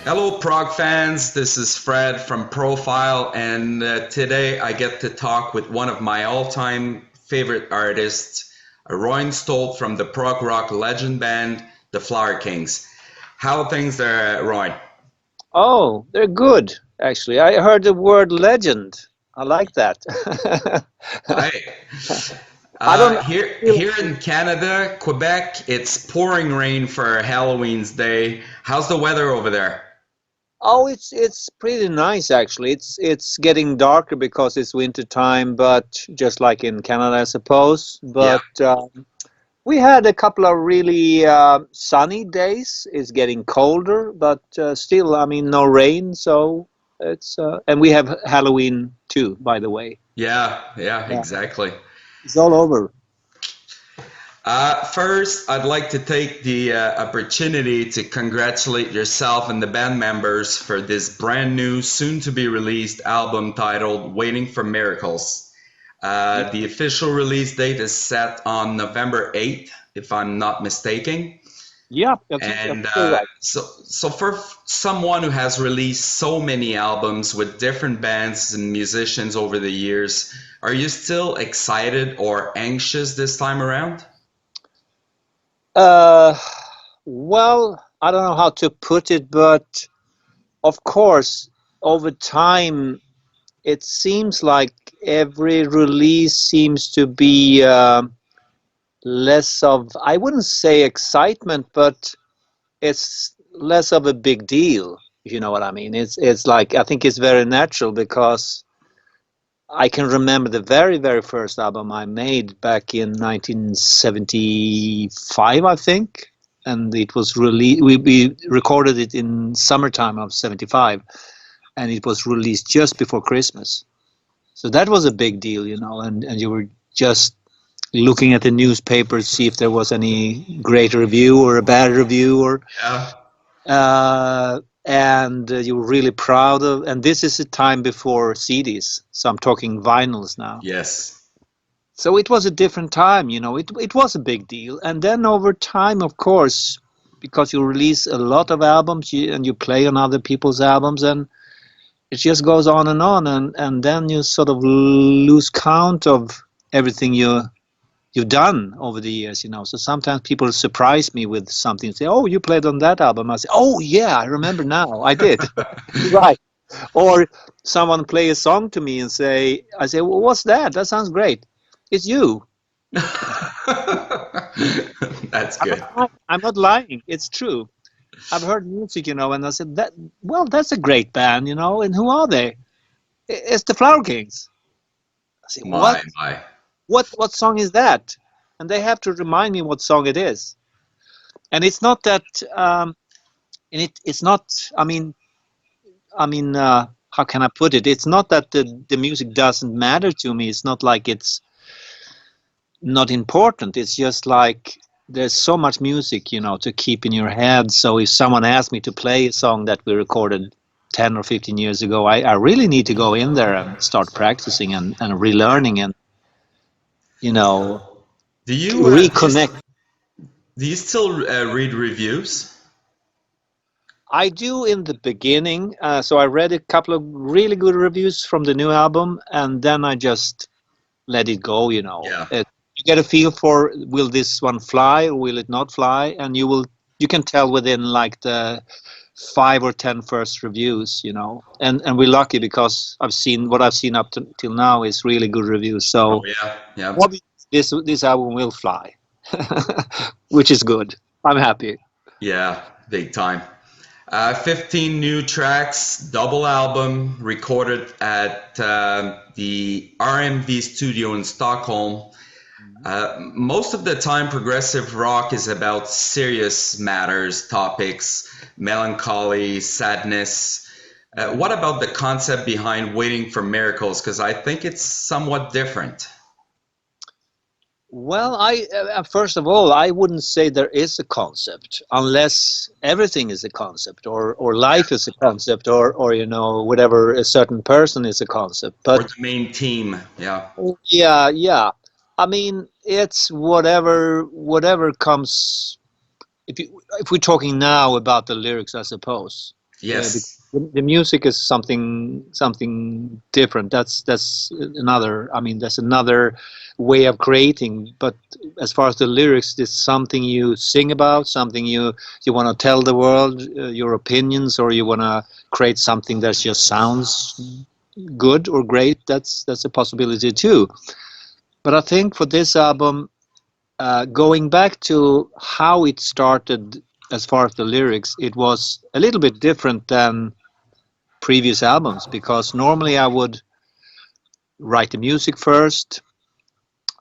Hello, prog fans. This is Fred from Profile, and today I get to talk with one of my all-time favorite artists, Roine Stolt from the prog rock legend band, the Flower Kings. How are things there, Roine? Oh, they're good, actually. I heard the word legend. I like that. Hi. I don't feel. Here in Canada, Quebec, it's pouring rain for Halloween's Day. How's the weather over there? Oh, it's pretty nice actually. It's getting darker because it's winter time, but just like in Canada, I suppose. Yeah. But we had a couple of really sunny days. It's getting colder, but still, I mean, no rain. So it's and we have Halloween too, by the way. Yeah, Yeah, exactly. it's all over. First, I'd like to take the opportunity to congratulate yourself and the band members for this brand new, soon to be released album titled Waiting for Miracles. The official release date is set on November 8th, if I'm not mistaken. Yeah, I And think you're right. so for someone who has released so many albums with different bands and musicians over the years, are you still excited or anxious this time around? Uh, well, I don't know how to put it, but of course, over time, it seems like every release seems to be less of, I wouldn't say excitement, but it's less of a big deal, if you know what I mean. It's like I think it's very natural because I can remember the very, very first album I made back in 1975, I think, and it was really we recorded it in summertime of '75, and it was released just before Christmas. So that was a big deal, and you were just looking at the newspaper to see if there was any great review or a bad review or Yeah. and you were really proud of. And this is a time before CDs, so I'm talking vinyls now. Yes. So it was a different time, it was a big deal. And then over time, of course, because you release a lot of albums and you play on other people's albums, and it just goes on and on. And then you sort of lose count of everything you've done over the years. So sometimes people surprise me with something, say, "Oh, you played on that album." I say, "Oh, yeah, I remember now. I did." Right. Or someone play a song to me and I say, "Well, what's that? That sounds great." It's you. That's I'm not good. lying. I'm not lying. It's true. I've heard music, and I said that. Well, that's a great band. And who are they? It's the Flower Kings. I say, what? My. What song is that? And they have to remind me what song it is. And it's not that. And it's not. How can I put it? It's not that the music doesn't matter to me. It's not like it's not important. It's just like there's so much music, to keep in your head. So if someone asks me to play a song that we recorded 10 or 15 years ago, I really need to go in there and start practicing and relearning and, you know, Do you reconnect. do you still read reviews? I do in the beginning. So I read a couple of really good reviews from the new album, and then I just let it go. Yeah. You get a feel for, will this one fly or will it not fly, and you can tell within like the 5 or 10 first reviews. And we're lucky because I've seen up to till now is really good reviews. Oh So yeah. Yeah. obviously this album will fly, which is good. I'm happy. Yeah. Big time. 15 new tracks, double album, recorded at the RMV studio in Stockholm. Most of the time, progressive rock is about serious matters, topics, melancholy, sadness. What about the concept behind waiting for miracles? Because I think it's somewhat different. Well, I first of all, I wouldn't say there is a concept unless everything is a concept, or life is a concept, or whatever a certain person is a concept. Or But the main theme. Yeah. yeah, yeah. I mean, it's whatever comes. If we're talking now about the lyrics, I suppose. because Yes. the music is something different. That's another. I mean, that's another way of creating. But as far as the lyrics, it's something you sing about, something you want to tell the world, your opinions, or you want to create something that just sounds good or great. That's a possibility too. But I think for this album, going back to how it started as far as the lyrics, it was a little bit different than previous albums because normally I would write the music first.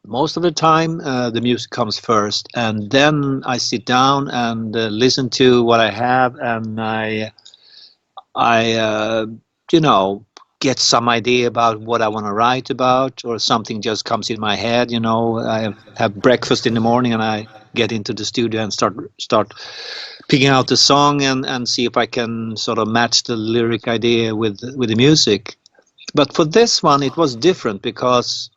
Most of the time, the music comes first, and then I sit down and listen to what I have, and I you know, get some idea about what I want to write about, or something just comes in my head. You know, have breakfast in the morning, and I get into the studio and start picking out the song and see if I can sort of match the lyric idea with the music. But for this one, it was different because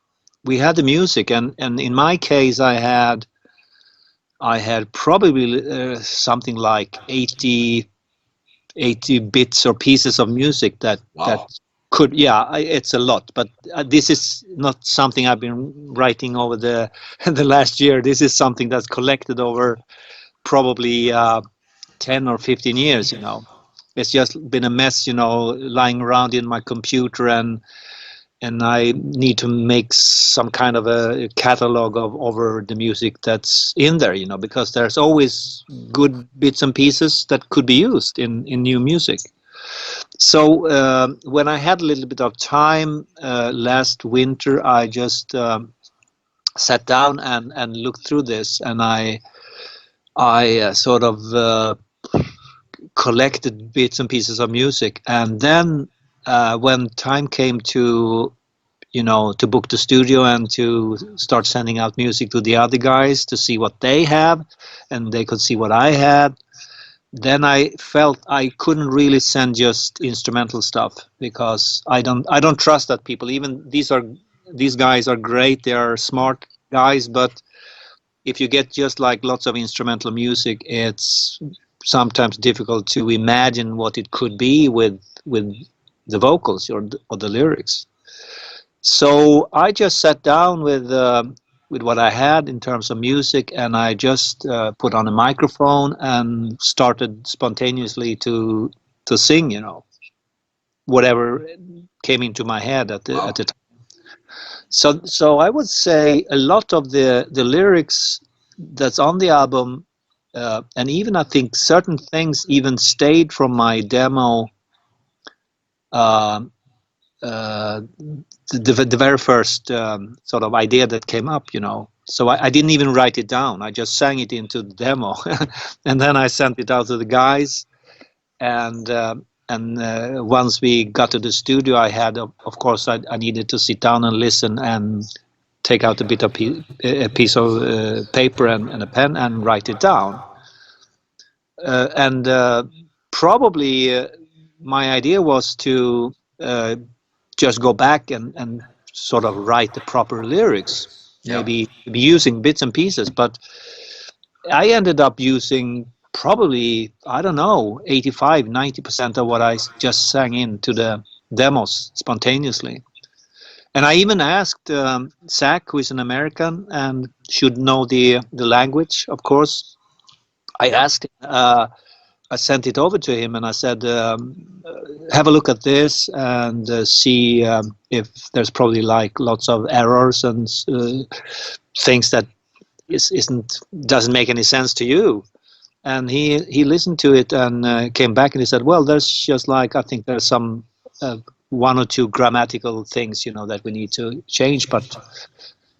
we had the music, and in my case, I had probably something like 80 bits or pieces of music that Wow. could, yeah, it's a lot, but this is not something I've been writing over the the last year. This is something that's collected over probably 10 or 15 years, you know. It's just been a mess, you know, lying around in my computer, and I need to make some kind of a catalog of over the music that's in there, you know, because there's always good bits and pieces that could be used in new music. So when I had a little bit of time last winter, I just sat down and looked through this, and I sort of collected bits and pieces of music, and then when time came to, you know, to book the studio and to start sending out music to the other guys to see what they have, and they could see what I had, then I felt I couldn't really send just instrumental stuff because I don't trust that people, even these guys are great, they are smart guys, but if you get just like lots of instrumental music, it's sometimes difficult to imagine what it could be with the vocals or the lyrics. So I just sat down with what I had in terms of music, and I just put on a microphone and started spontaneously to sing, you know, whatever came into my head at Wow. the time. So I would say a lot of the lyrics that's on the album, and even I think certain things even stayed from my demo. Uh, uh, the very first sort of idea that came up, you know. So I didn't even write it down. I just sang it into the demo, and then I sent it out to the guys. And once we got to the studio, I had, of course, I needed to sit down and listen and take out a bit of a piece of paper and a pen and write it down. And probably my idea was to just go back and sort of write the proper lyrics, Yeah. maybe using bits and pieces. But I ended up using probably, I don't know, 85, 90% of what I just sang into the demos spontaneously. And I even asked Zach, who is an American and should know the language, of course. I Yeah. asked him, I sent it over to him and I said, have a look at this and see if there's probably like lots of errors and things that isn't doesn't make any sense to you. And he listened to it and came back and he said, well, there's just like, I think there's some one or two grammatical things, you know, that we need to change. But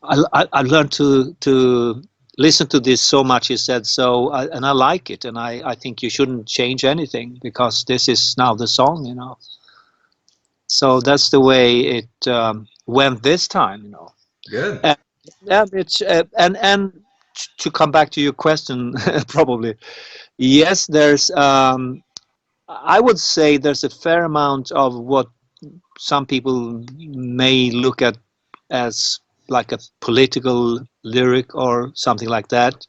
I learned to listen to this so much, he said, so and I like it, and I think you shouldn't change anything because this is now the song, you know. So that's the way it went this time, you know. Good. And yeah, it's and to come back to your question, probably yes, there's I would say there's a fair amount of what some people may look at as like a political lyric or something like that.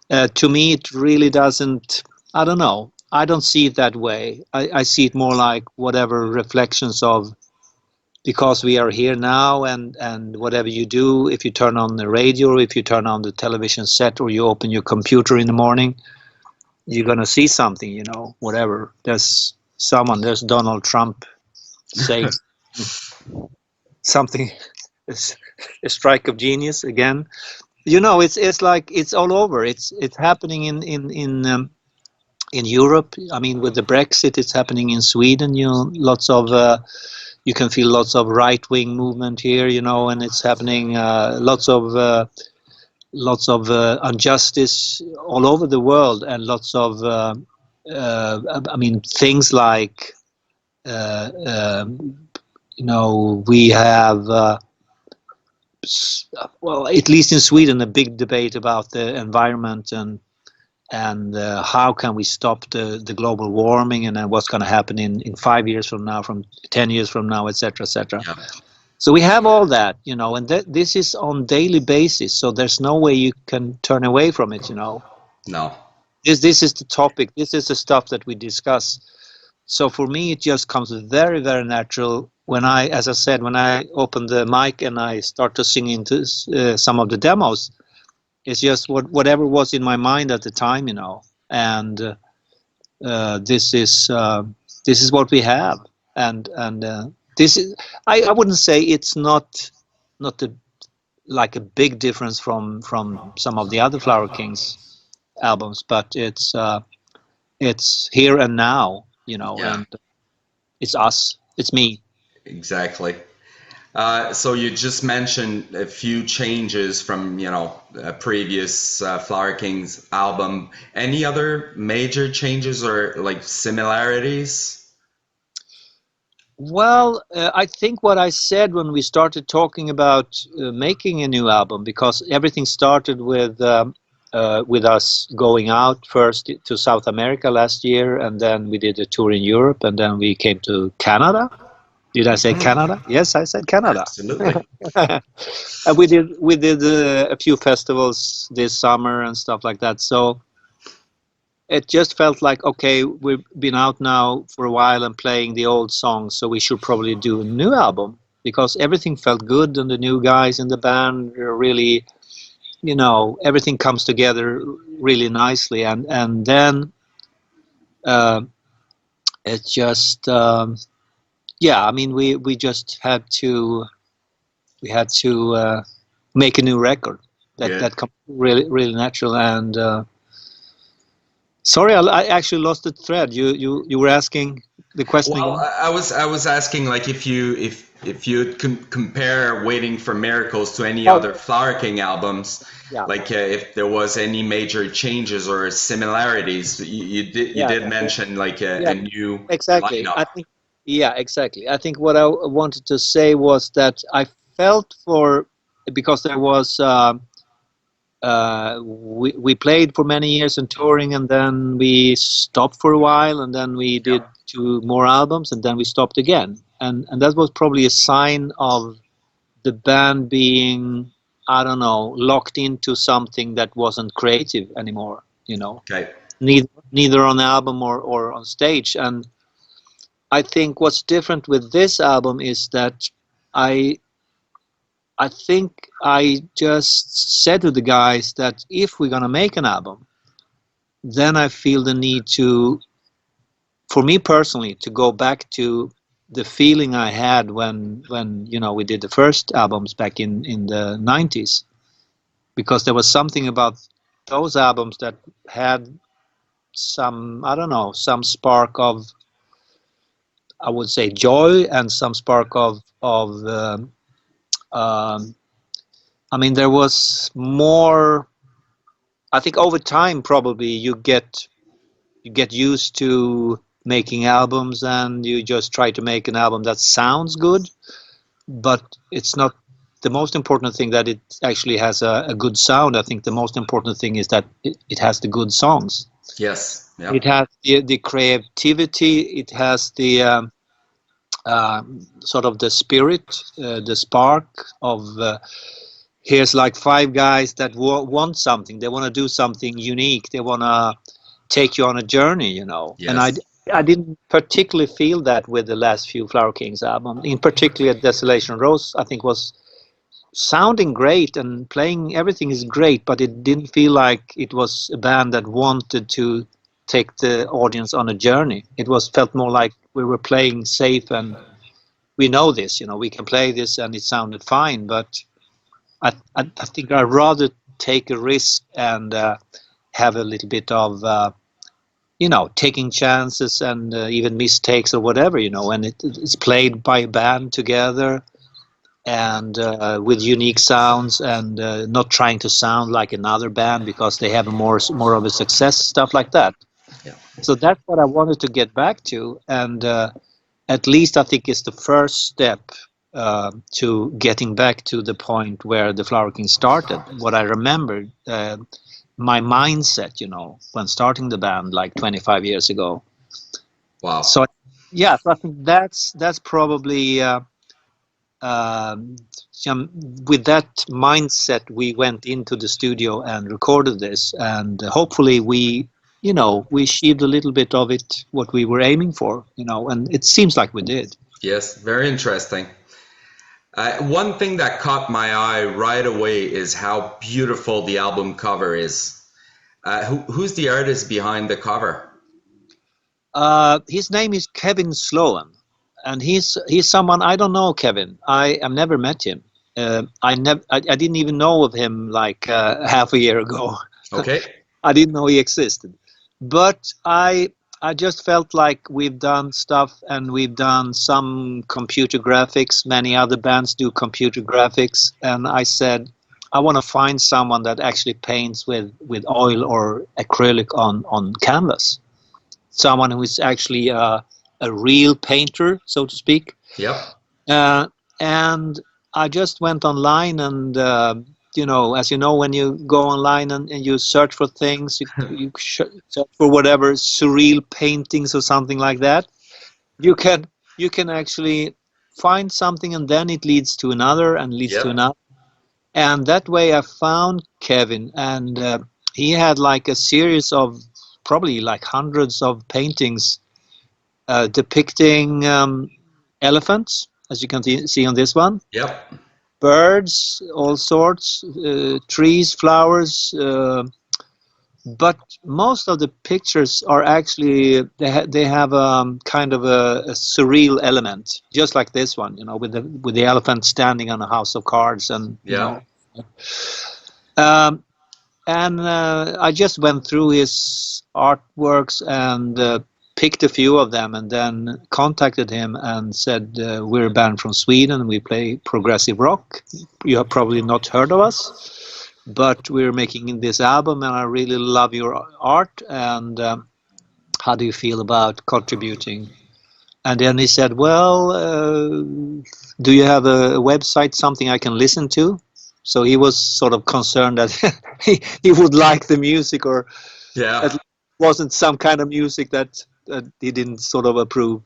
To me, it really doesn't. I don't know. I don't see it that way. I see it more like whatever reflections of, because we are here now, and whatever you do, if you turn on the radio, or if you turn on the television set, or you open your computer in the morning, you're gonna see something, whatever. There's Donald Trump saying something, a strike of genius again. It's like it's all over. It's happening in Europe. I mean, with the Brexit, it's happening in Sweden. Lots of you can feel lots of right wing movement here. And it's happening lots of injustice all over the world, and lots of I mean, things like uh, um, we have. Well, at least in Sweden, a big debate about the environment, and how can we stop the global warming, and then what's going to happen in 5 years from now, from 10 years from now, etc., etc. Yeah. So we have all that, and this is on daily basis. So there's no way you can turn away from it. No. This is the topic. This is the stuff that we discuss. So for me, it just comes very, very natural when as I said, when I open the mic and I start to sing into some of the demos. It's just whatever was in my mind at the time, and this is what we have, and this is I wouldn't say it's not like a big difference from some of the other Flower Kings albums, but it's here and now, Yeah. and it's us, it's me. Exactly. So you just mentioned a few changes from, a previous Flower Kings album. Any other major changes or like similarities? Well, I think what I said when we started talking about making a new album, because everything started with us going out first to South America last year, and then we did a tour in Europe, and then we came to Canada. Did I say Mhm. Canada? Yes, I said Canada. Absolutely. And we did a few festivals this summer and stuff like that. So it just felt like, okay, we've been out now for a while and playing the old songs, so we should probably do a new album, because everything felt good, and the new guys in the band are really, everything comes together really nicely, and then uh, it just yeah, I mean, we just had to make a new record Good. that comes really, really natural. And sorry, I actually lost the thread. You were asking the question Well, again. I was asking like if you compare Waiting for Miracles to any Oh, other Flower King albums, yeah, like if there was any major changes or similarities. You did yeah, mention like yeah, a new exactly. lineup. I think, yeah, exactly. I think what I wanted to say was that I felt because there was we played for many years in touring, and then we stopped for a while, and then we did Yep. two more albums, and then we stopped again, and that was probably a sign of the band being, I don't know, locked into something that wasn't creative anymore, Okay. neither on the album or on stage. And I think what's different with this album is that I I think I just said to the guys that if we're gonna make an album, then I feel the need to, for me personally, to go back to the feeling I had when we did the first albums back in the 90s, because there was something about those albums that had some, I don't know, some spark of, I would say, joy, and some spark of um, I mean, there was more. I think over time, probably you get used to making albums, and you just try to make an album that sounds good, but it's not the most important thing that it actually has a good sound. I think the most important thing is that it has the good songs. Yes. It Yep. has the creativity. It has the sort of the spirit, the spark of. Here's like five guys that want something. They want to do something unique. They want to take you on a journey, you know. And Yes. I didn't particularly feel that with the last few Flower Kings album. In particular, Desolation Rose, I think was sounding great and playing everything is great, but it didn't feel like it was a band that wanted to take the audience on a journey. It was felt more like we were playing safe and we know this, you know, we can play this and it sounded fine, but I think I'd rather take a risk and have a little bit of you know, taking chances and even mistakes or whatever, you know, and it's played by a band together and with unique sounds and not trying to sound like another band because they have a more of a success, stuff like that. Yeah. So that's what I wanted to get back to, and at least I think it's the first step to getting back to the point where the Flower King started. What I remember, my mindset, you know, when starting the band like 25 years ago. Wow. So yeah, so I think that's probably um, with that mindset we went into the studio and recorded this, and hopefully we, you know, we achieved a little bit of it what we were aiming for, you know, and it seems like we did. Yes, very interesting. One thing that caught my eye right away is how beautiful the album cover is. Who's the artist behind the cover? His name is Kevin Sloan, and he's someone I don't know. Kevin, I have never met him. I didn't even know of him like half a year ago. Okay. I didn't know he existed. But I just felt like we've done stuff and we've done some computer graphics. Many other bands do computer graphics, and I said I want to find someone that actually paints with oil or acrylic on canvas. Someone who is actually a real painter, so to speak. Yep. Uh, and I just went online and, you know, as you know, when you go online and you search for things, you search for whatever surreal paintings or something like that, you can you can actually find something and then it leads to another and leads to Yep. another. And that way I found Kevin, and he had like a series of probably like hundreds of paintings depicting elephants, as you can see on this one, Yep. birds, all sorts, trees, flowers. But most of the pictures are actually they have kind of a surreal element, just like this one, you know, with the elephant standing on a house of cards, and you Yeah. know. Um, and I just went through his artworks and picked a few of them, and then contacted him and said, "We're a band from Sweden. We play progressive rock. You have probably not heard of us, but we're making this album, and I really love your art. And how do you feel about contributing?" And then he said, "Well, do you have a website, something I can listen to?" So he was sort of concerned that he would like the music, or at Yeah. least wasn't some kind of music that he didn't sort of approve.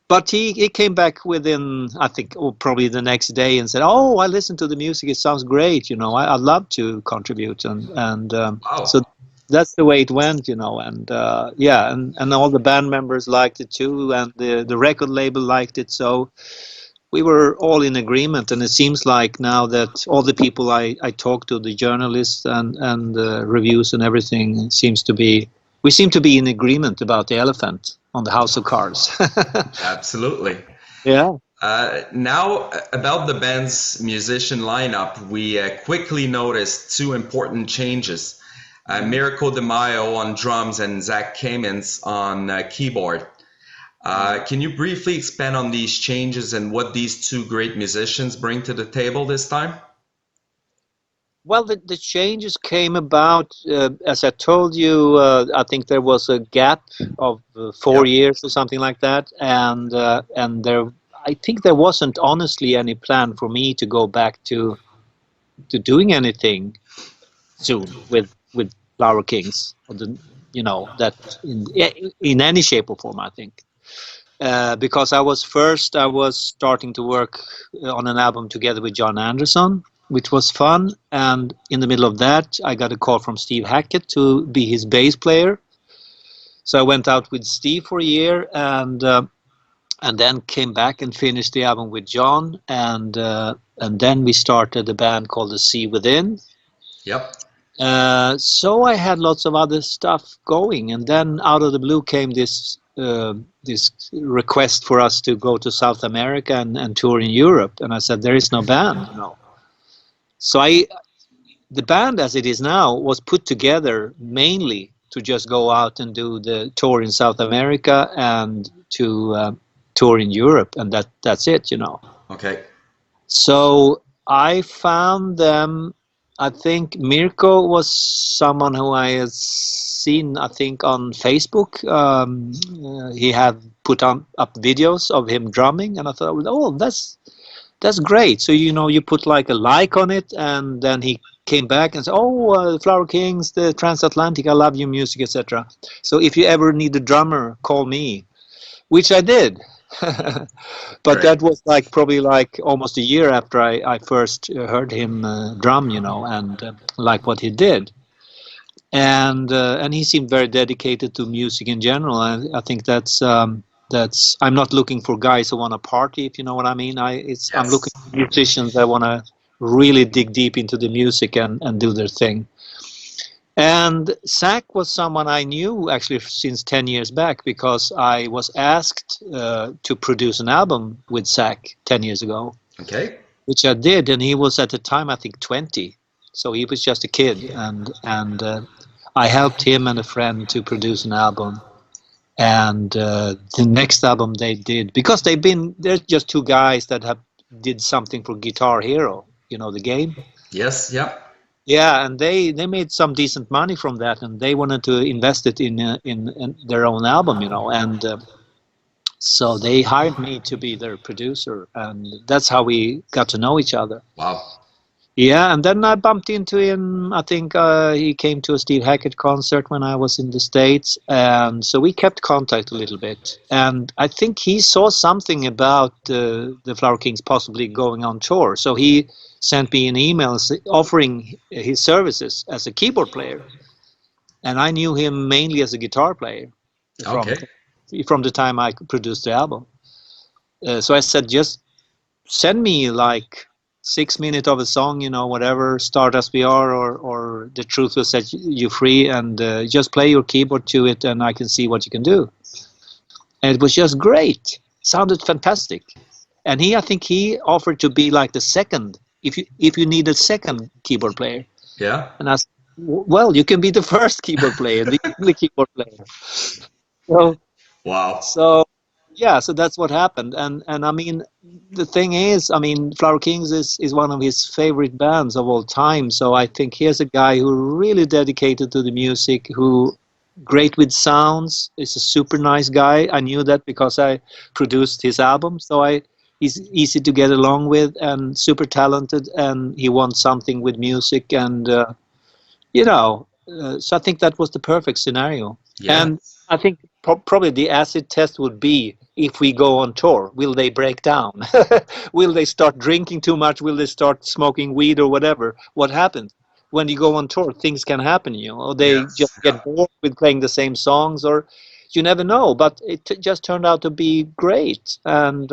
But he came back within, I think, or probably the next day and said, "Oh, I listened to the music. It sounds great. You know, I'd love to contribute." And so Wow. that's the way it went, you know. And yeah, and all the band members liked it too, and the record label liked it. So we were all in agreement. And it seems like now that all the people I talked to, the journalists and reviews and everything, seems to be we seem to be in agreement about the elephant on the house of cards. Absolutely. Yeah. Now, about the band's musician lineup, we quickly noticed two important changes. Miracle De Maio on drums and Zach Kamens on keyboard. Can you briefly expand on these changes and what these two great musicians bring to the table this time? Well, the changes came about, as I told you, I think there was a gap of 4 years or something like that. And there, I think there wasn't honestly any plan for me to go back to doing anything soon with Flower Kings, or the, you know, that in any shape or form, I think. Because I was starting to work on an album together with John Anderson, which was fun. And in the middle of that, I got a call from Steve Hackett to be his bass player. So I went out with Steve for a year, and then came back and finished the album with John, and then we started a band called The Sea Within. Yep. So I had lots of other stuff going, and then out of the blue came this request for us to go to South America and tour in Europe, and I said there is no band, you know. So the band as it is now was put together mainly to just go out and do the tour in South America and to tour in Europe, and that's it, you know. Okay. So I found them. I think Mirko was someone who I had seen, I think, on Facebook. He had put on up videos of him drumming, and I thought, oh, that's great. So you know, you put like a like on it, and then he came back and said, oh, Flower Kings, the Transatlantic, I love your music, etc. So if you ever need a drummer, call me, which I did. But Great. that was like probably like almost a year after I first heard him drum, you know, and like what he did. And he seemed very dedicated to music in general. I think that's I'm not looking for guys who want to party, if you know what I mean. I'm looking Yes. for musicians that want to really dig deep into the music and do their thing. And Zach was someone I knew actually since 10 years back because I was asked to produce an album with Zach 10 years ago, Okay. which I did. And he was at the time, I think, 20. So he was just a kid. And I helped him and a friend to produce an album. And the next album they did, because they're just two guys that have did something for Guitar Hero, you know, the game. Yes. Yep. Yeah, and they made some decent money from that, and they wanted to invest it in their own album, you know, and so they hired me to be their producer, and that's how we got to know each other. Wow. Yeah, and then I bumped into him. I think he came to a Steve Hackett concert when I was in the States, and so we kept contact a little bit. And I think he saw something about the Flower Kings possibly going on tour, so he sent me an email offering his services as a keyboard player. And I knew him mainly as a guitar player from Okay. from the time I produced the album. So I said, just send me like 6 minutes of a song, you know, whatever, Start As We Are, or The Truth Will Set You Free, and just play your keyboard to it, and I can see what you can do. And it was just great. Sounded fantastic. And I think he offered to be like the second, if you need a second keyboard player. Yeah. And I said, well, you can be the first keyboard player, the only keyboard player. So Wow. So yeah, so that's what happened. And I mean, the thing is, I mean, Flower Kings is one of his favorite bands of all time. So I think here's a guy who really dedicated to the music, who great with sounds, is a super nice guy. I knew that because I produced his album. So he's easy to get along with and super talented, and he wants something with music, and you know, so I think that was the perfect scenario. Yeah. And I think probably the acid test would be, if we go on tour, will they break down? Will they start drinking too much? Will they start smoking weed or whatever? What happens? When you go on tour, things can happen, you know. Or they just Yes. get bored with playing the same songs, or you never know. But it just turned out to be great, and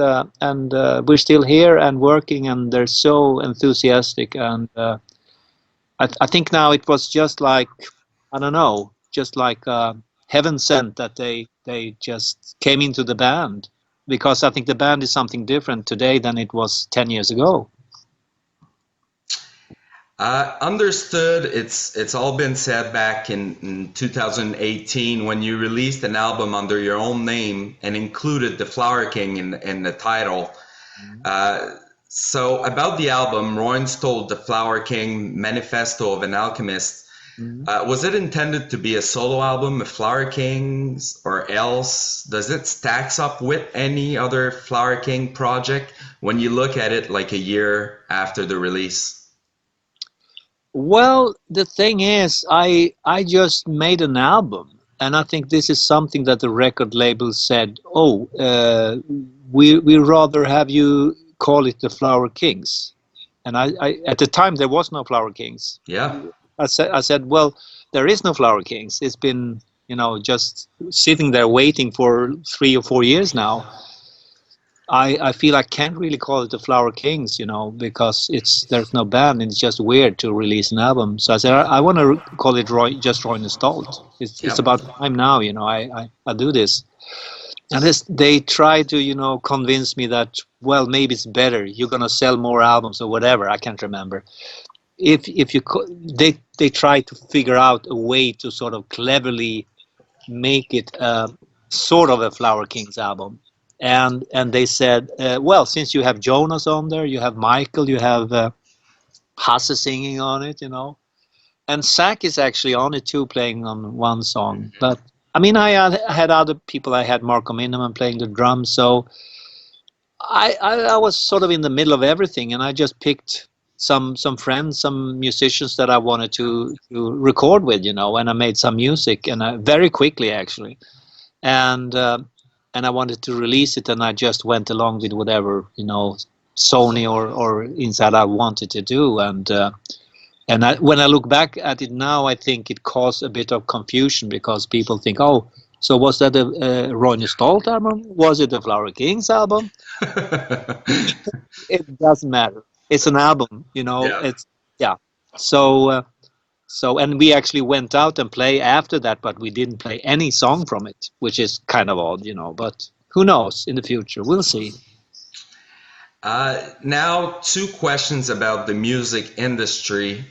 we're still here and working, and they're so enthusiastic, and I think now it was just like, I don't know, just like heaven sent that they just came into the band, because I think the band is something different today than it was 10 years ago. Understood. It's all been said back in 2018 when you released an album under your own name and included the Flower King in the title. Uh, so about the album, Roine Stolt, the Flower King, Manifesto of an Alchemist. Mhm. Was it intended to be a solo album of Flower Kings, or else does it stacks up with any other Flower King project when you look at it like a year after the release? Well, the thing is, I just made an album, and I think this is something that the record label said, oh, we rather have you call it the Flower Kings. And I at the time there was no Flower Kings. Yeah. I said, well, there is no Flower Kings. It's been, just sitting there waiting for 3 or 4 years now. I feel I can't really call it the Flower Kings, because there's no band and it's just weird to release an album. So I said I want to call it just Roine Stolt. It's Yep. about time now, I do this. And they try to, convince me that, well, maybe it's better. You're gonna sell more albums or whatever. I can't remember. If you they try to figure out a way to sort of cleverly make it sort of a Flower Kings album. And they said, well, since you have Jonas on there, you have Michael, you have Hasse singing on it, and Zach is actually on it too, playing on one song. But I mean, I had other people. I had Marco Minnemann playing the drums, so I was sort of in the middle of everything, and I just picked some friends, some musicians that I wanted to record with, and I made some music, and very quickly actually, and and I wanted to release it, and I just went along with whatever Sony or Inside I wanted to do, and when I look back at it now, I think it caused a bit of confusion because people think, oh, so was that a Roine Stolt album? Was it a Flower Kings album? It doesn't matter. It's an album, Yeah. It's yeah. So and we actually went out and play after that, but we didn't play any song from it, which is kind of odd, But who knows in the future? We'll see. Now, two questions about the music industry.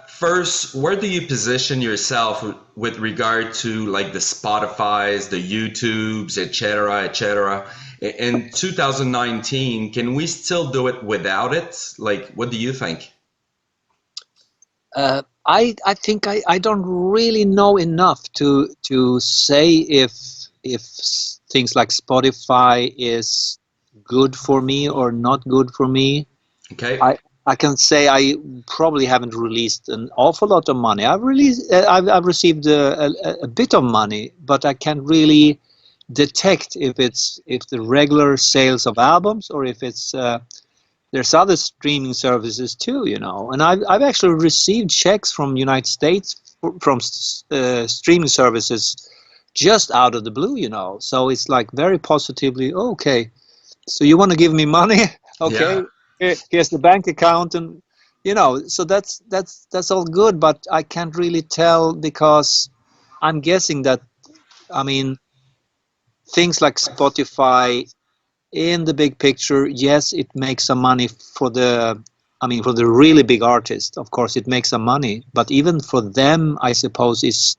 First, where do you position yourself with regard to like the Spotify's, the YouTubes, etc., etc.? In 2019, can we still do it without it? Like, what do you think? I think I don't really know enough to say if things like Spotify is good for me or not good for me. Okay. I I can say I probably haven't released an awful lot of money. I've received a bit of money, but I can't really detect if the regular sales of albums or if it's there's other streaming services too, And I've actually received checks from United States from streaming services just out of the blue, So it's like very positively, okay, so you want to give me money? Yeah. Okay, here's the bank account, and so that's all good, but I can't really tell because I'm guessing that, I mean, things like Spotify in the big picture, yes, it makes some money for for the really big artists, of course it makes some money, but even for them, I suppose it's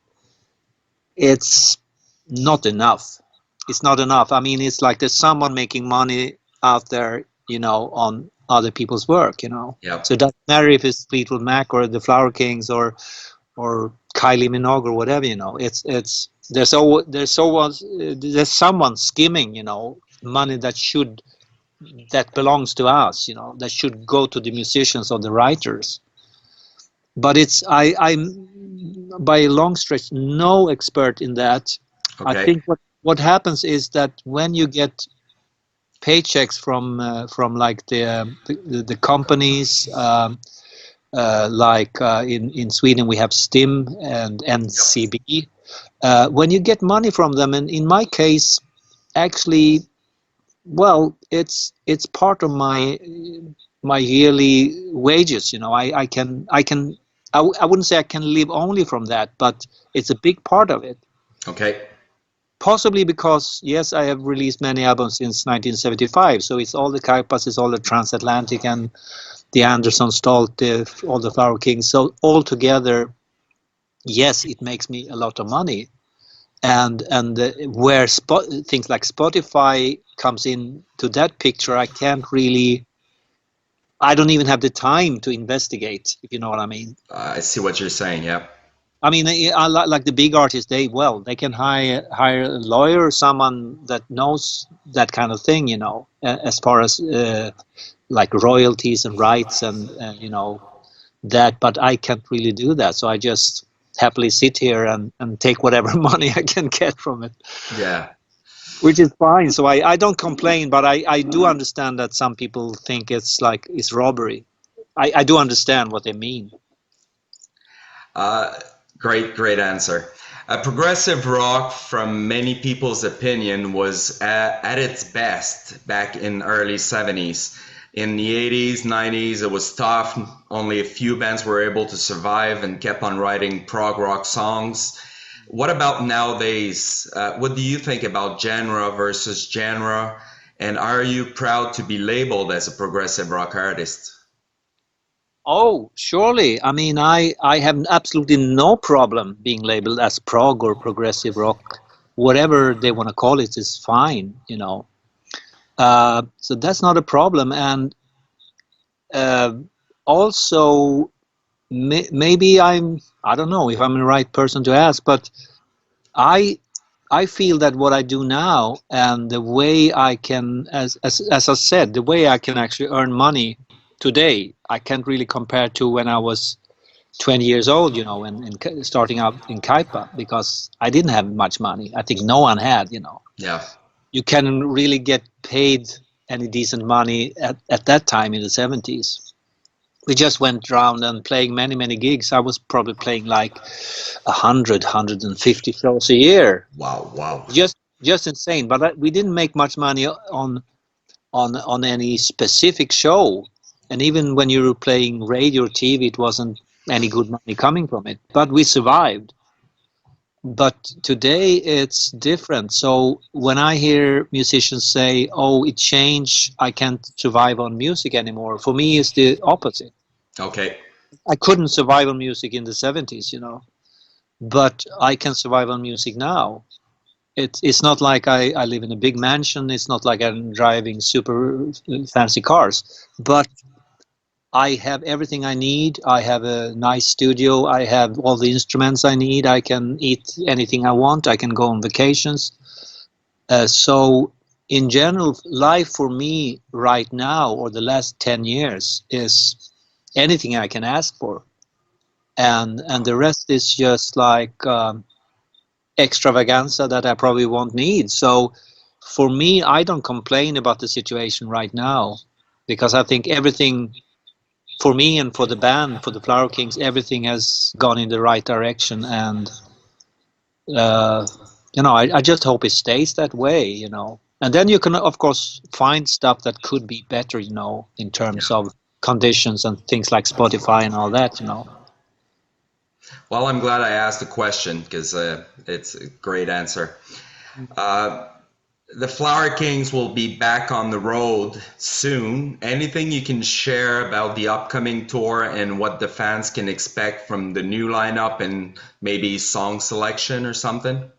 not enough. It's not enough. I mean, it's like there's someone making money out there, on other people's work, Yep. So it doesn't matter if it's Fleetwood Mac or the Flower Kings or Kylie Minogue or whatever, It's there's someone skimming, money that belongs to us, that should go to the musicians or the writers. But I'm by a long stretch no expert in that. I Okay. think what happens is that when you get paychecks from like the companies, like in Sweden we have STIM and Yep. NCB. When you get money from them, and in my case, actually, well, it's part of my yearly wages. I wouldn't say I can live only from that, but it's a big part of it. Okay. Possibly because, yes, I have released many albums since 1975. So it's all the Kaipas, it's all the Transatlantic and the Anderson Stolt, all the Flower Kings. So all together, yes, it makes me a lot of money. And where things like Spotify comes in to that picture, I don't even have the time to investigate, if you know what I mean. I see what you're saying. Yep. I mean, like the big artists, they can hire a lawyer, someone that knows that kind of thing, as far as like royalties and rights and that. But I can't really do that, so I just happily sit here and take whatever money I can get from it, Yeah. which is fine. So I don't complain, but I do understand that some people think it's robbery. I do understand what they mean. Uh, great, great answer. Progressive rock, from many people's opinion, was at its best back in early 70s. In the 80s, 90s, it was tough. Only a few bands were able to survive and kept on writing prog rock songs. What about nowadays? What do you think about genre versus genre? And are you proud to be labeled as a progressive rock artist? Oh, surely. I mean, I have absolutely no problem being labeled as prog or progressive rock. Whatever they want to call it is fine, you know. So that's not a problem. And uh, also, maybe I don't know if I'm the right person to ask, but I I feel that what I do now and the way I can, as I said, the way I can actually earn money today, I can't really compare to when I was 20 years old, you know, and starting out in Kaipa, because I didn't have much money. I think no one had, you know. Yeah. You can really get paid any decent money at that time in the 70s. We just went around and playing many gigs. I was probably playing like 150 shows a year. Wow, wow. Just insane. But we didn't make much money on any specific show. And even when you were playing radio or TV, it wasn't any good money coming from it. But we survived. But today it's different. So when I hear musicians say, "Oh, it changed. I can't survive on music anymore," for me, it's the opposite. Okay. I couldn't survive on music in the 70s, you know, but I can survive on music now. It's not like I live in a big mansion. It's not like I'm driving super fancy cars, but I have everything I need. I have a nice studio. I have all the instruments I need. I can eat anything I want. I can go on vacations. So, in general, life for me right now, or the last 10 years, is anything I can ask for. And the rest is just like extravaganza that I probably won't need. So, for me, I don't complain about the situation right now because I think everything for me and for the band, for the Flower Kings, everything has gone in the right direction, and uh, I just hope it stays that way, you know. And then you can, of course, find stuff that could be better, you know, in terms Yeah. of conditions and things like Spotify and all that, you know. Well, I'm glad I asked the question because it's a great answer. Uh, the Flower Kings will be back on the road soon. Anything you can share about the upcoming tour and what the fans can expect from the new lineup and maybe song selection or something?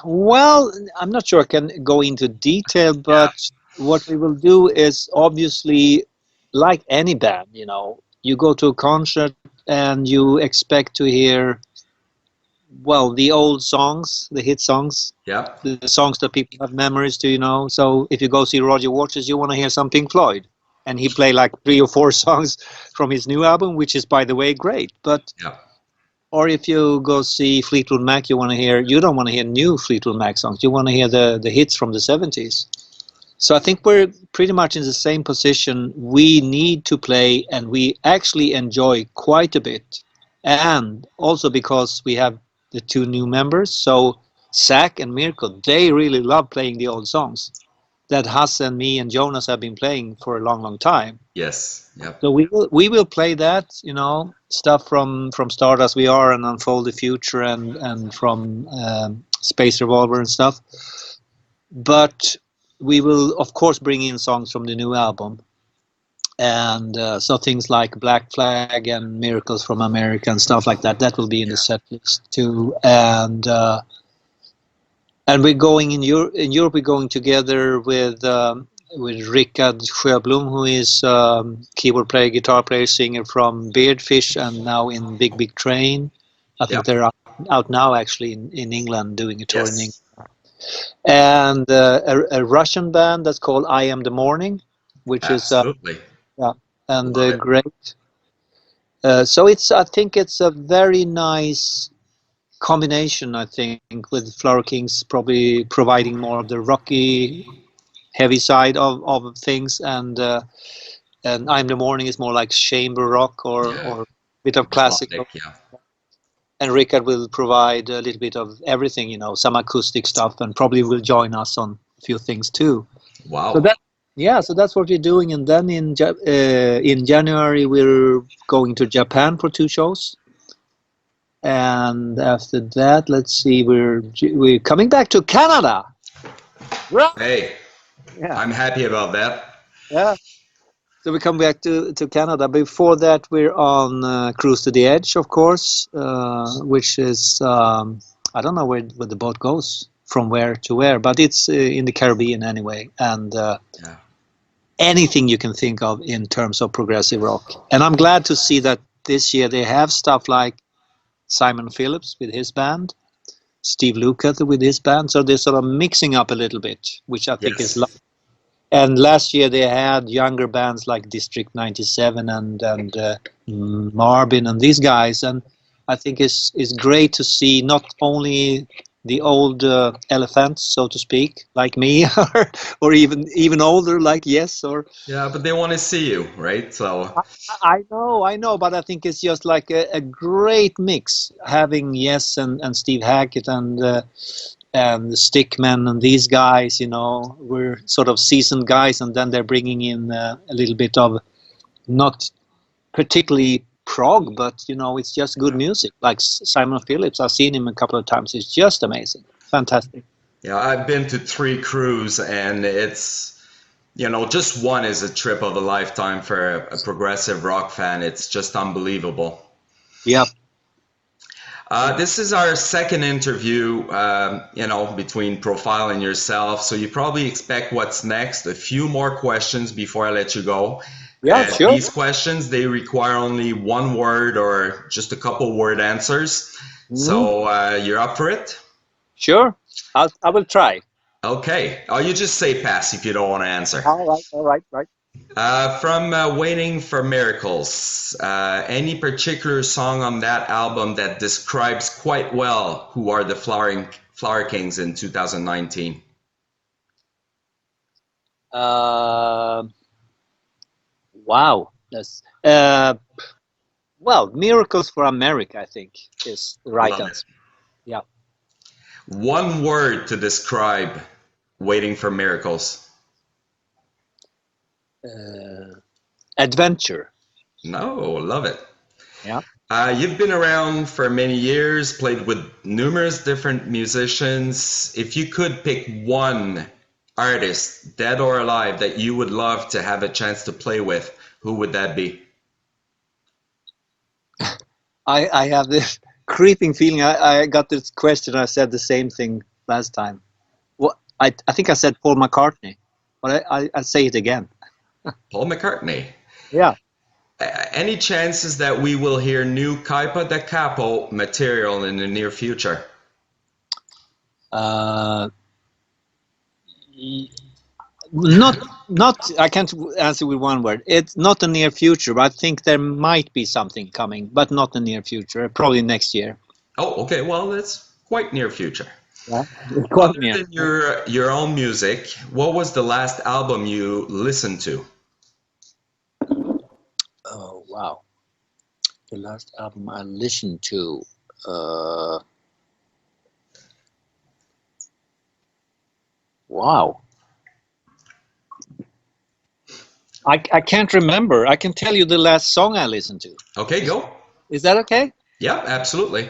Well, I'm not sure I can go into detail, Yeah. but what we will do is obviously like any band, you know, you go to a concert and you expect to hear, well, the old songs, the hit songs, Yep. the songs that people have memories to, you know. So if you go see Roger Waters, you want to hear some Pink Floyd, and he play like three or four songs from his new album, which is, by the way, great. But Yep. or if you go see Fleetwood Mac, you don't want to hear new Fleetwood Mac songs. You want to hear the hits from the 70s. So I think we're pretty much in the same position. We need to play, and we actually enjoy quite a bit. And also because we have the two new members, so Zach and Mirko, they really love playing the old songs that Hasse and me and Jonas have been playing for a long time. Yes. Yep. So we will play that, you know, stuff from Start As We Are and Unfold the Future and from Space Revolver and stuff. But we will of course bring in songs from the new album, and so things like Black Flag and Miracles from America and stuff like that. That will be in the Yeah. set list too, and we're going in Europe. We're going together with Rickard Sjöblom, who is keyboard player, guitar player, singer from Beardfish, and now in Big Train. I think Yep. they're out now actually in England doing a tour in England. Yes. And a Russian band that's called I Am the Morning, which is Absolutely. yeah, and Love it. great. So I think it's a very nice combination. I think with Flower Kings probably providing more of the rocky, heavy side of things, and I Am the Morning is more like chamber rock or Yeah. bit of classical. Melodic. Yeah. and Rickard will provide a little bit of everything, some acoustic stuff, and probably will join us on a few things too. So Wow. that, yeah, so that's what we're doing, and then in January we're going to Japan for 2 shows, and after that, let's see, we're coming back to Canada. Right. Hey, Yeah, I'm happy about that. yeah. So we come back to Canada. Before that, we're on Cruise to the Edge, of course, which is I don't know where the boat goes from where to where, but it's in the Caribbean anyway, and Yeah. anything you can think of in terms of progressive rock. And I'm glad to see that this year they have stuff like Simon Phillips with his band, Steve Lukather with his band, so they're sort of mixing up a little bit, which I think is. Yes. And last year they had younger bands like District 97 and Marvin and these guys, and I think it's great to see not only the old elephants, so to speak, like me, or even older, like Yes, or Yeah, but they want to see you, right? So, I know, but I think it's just like a great mix having Yes and Steve Hackett and Stickman and these guys, we're sort of seasoned guys, and then they're bringing in a little bit of not particularly prog, but it's just good music. Like Simon Phillips, I've seen him a couple of times. It's just amazing, fantastic. yeah, I've been to 3 cruise, and just one is a trip of a lifetime for a progressive rock fan. It's just unbelievable. Yeah, This is our second interview, between Profile and yourself. So you probably expect what's next, a few more questions before I let you go. yeah, And sure, these questions, they require only one word or just a couple word answers. hmm So you're up for it? sure. I will try. Okay. Oh, you just say pass if you don't want to answer. All right, right. From Waiting for Miracles, any particular song on that album that describes quite well who are the Flower Kings in 2019? Uh, wow, that's well, Miracles for America, I think, is the right Love it. answer. Yeah. One word to describe Waiting for Miracles. Uh, Adventure. No, love it. Yeah. You've been around for many years, played with numerous different musicians. If you could pick one artist, dead or alive, that you would love to have a chance to play with, who would that be? I have this creeping feeling. I got this question. I said the same thing last time. What I think I said Paul McCartney, but I say it again. Paul McCartney. Yeah. Any chances that we will hear new Kaipa da Capo material in the near future? Uh, not not. I can't answer with one word. It's not the near future, but I think there might be something coming, but not the near future. Probably next year. Oh, okay. Well, that's quite near future. Yeah. It's quite Other near. than your own music, what was the last album you listened to? Oh wow. The last album I listened to. Uh, wow. I can't remember. I can tell you the last song I listened to. Okay, Is, go. is that okay? Yeah, absolutely.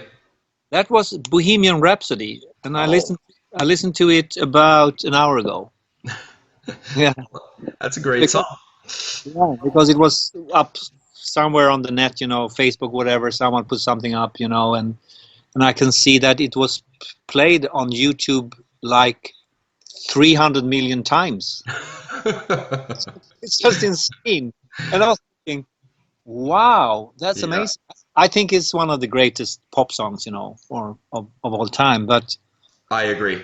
That was Bohemian Rhapsody, and Oh, I listened to it about an hour ago. Yeah, that's a great because song. because it was up somewhere on the net, Facebook, whatever. Someone put something up, and I can see that it was played on YouTube like 300 million times. It's just insane. And I was thinking, wow, that's Yeah, amazing. I think it's one of the greatest pop songs, or of all time. But I agree.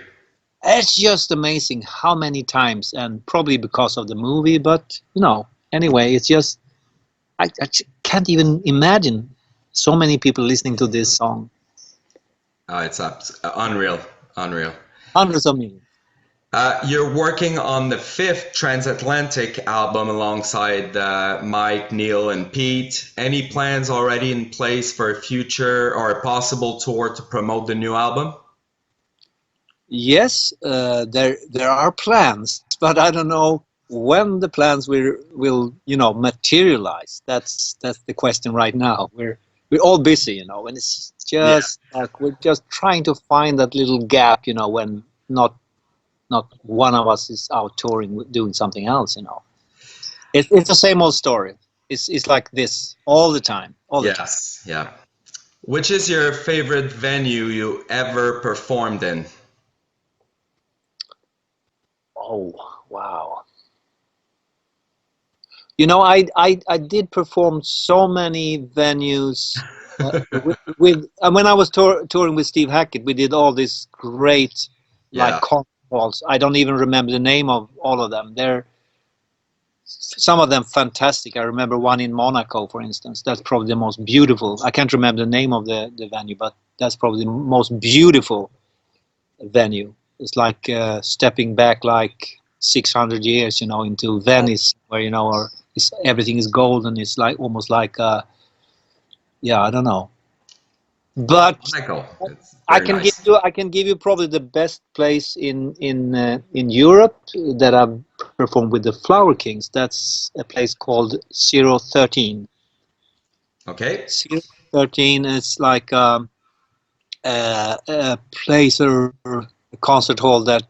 it's just amazing how many times, and probably because of the movie. But anyway, it's just can't even imagine so many people listening to this song. It's unreal, unreal. Hundreds of millions. You're working on the fifth transatlantic album alongside Mike, Neil, and Pete. Any plans already in place for a future or a possible tour to promote the new album? Yes, there are plans, but I don't know when the plans will materialize. That's the question right now. We're all busy, and it's Yeah. just like we're just trying to find that little gap, when not one of us is out touring, doing something else. It's the same old story. It's like this all the time, all the time. Yes. Yeah. Which is your favorite venue you ever performed in? Oh, wow. I did perform so many venues with and when I was touring with Steve Hackett, we did all these great like Yeah. concert halls. I don't even remember the name of all of them. They're some of them fantastic. I remember one in Monaco, for instance. That's probably the most beautiful. I can't remember the name of the venue, but that's probably the most beautiful venue. It's like stepping back like 600 years, into Venice, where or everything is golden. It's like almost like yeah, I don't know. But Michael, it's very nice. I can give you probably the best place in Europe that I've performed with the Flower Kings. That's a place called 013. Okay. 013 is like a place or a concert hall that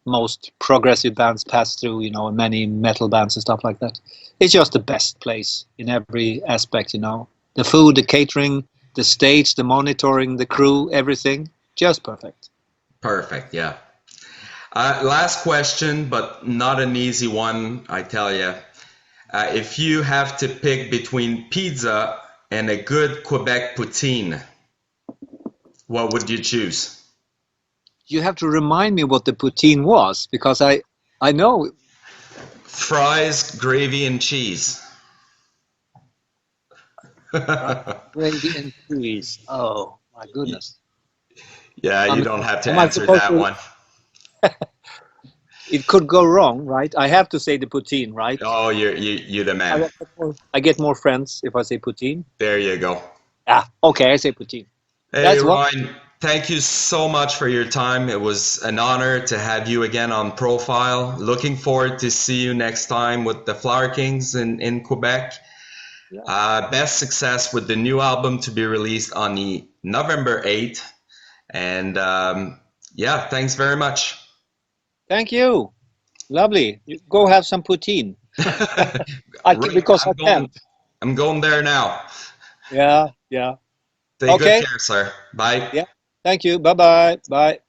most progressive bands pass through, and many metal bands and stuff like that. It's just the best place in every aspect, The food, the catering, the stage, the monitoring, the crew, everything. Just perfect. Perfect. Yeah. Last question, but not an easy one, I tell you. If you have to pick between pizza and a good Quebec poutine, what would you choose? You have to remind me what the poutine was because I know Fries, gravy, and cheese. right, gravy and cheese. Oh my goodness. Yeah, you Am, don't have to am I answer supposed that to? one. It could go wrong, right? I have to say the poutine, right? Oh, you're the man. I get more friends if I say poutine. There you go. Ah, okay, I say poutine. Hey, That's what. Ryan, thank you so much for your time. It was an honor to have you again on Profile. Looking forward to see you next time with the Flower Kings in Quebec. Yeah. Best success with the new album to be released on the November 8th. And yeah, thanks very much. Thank you. Lovely. You go have some poutine. Right, Because I can't. I'm going there now. Yeah, yeah. Take good Okay. care, sir. Bye. Yeah. Thank you. Bye bye. Bye.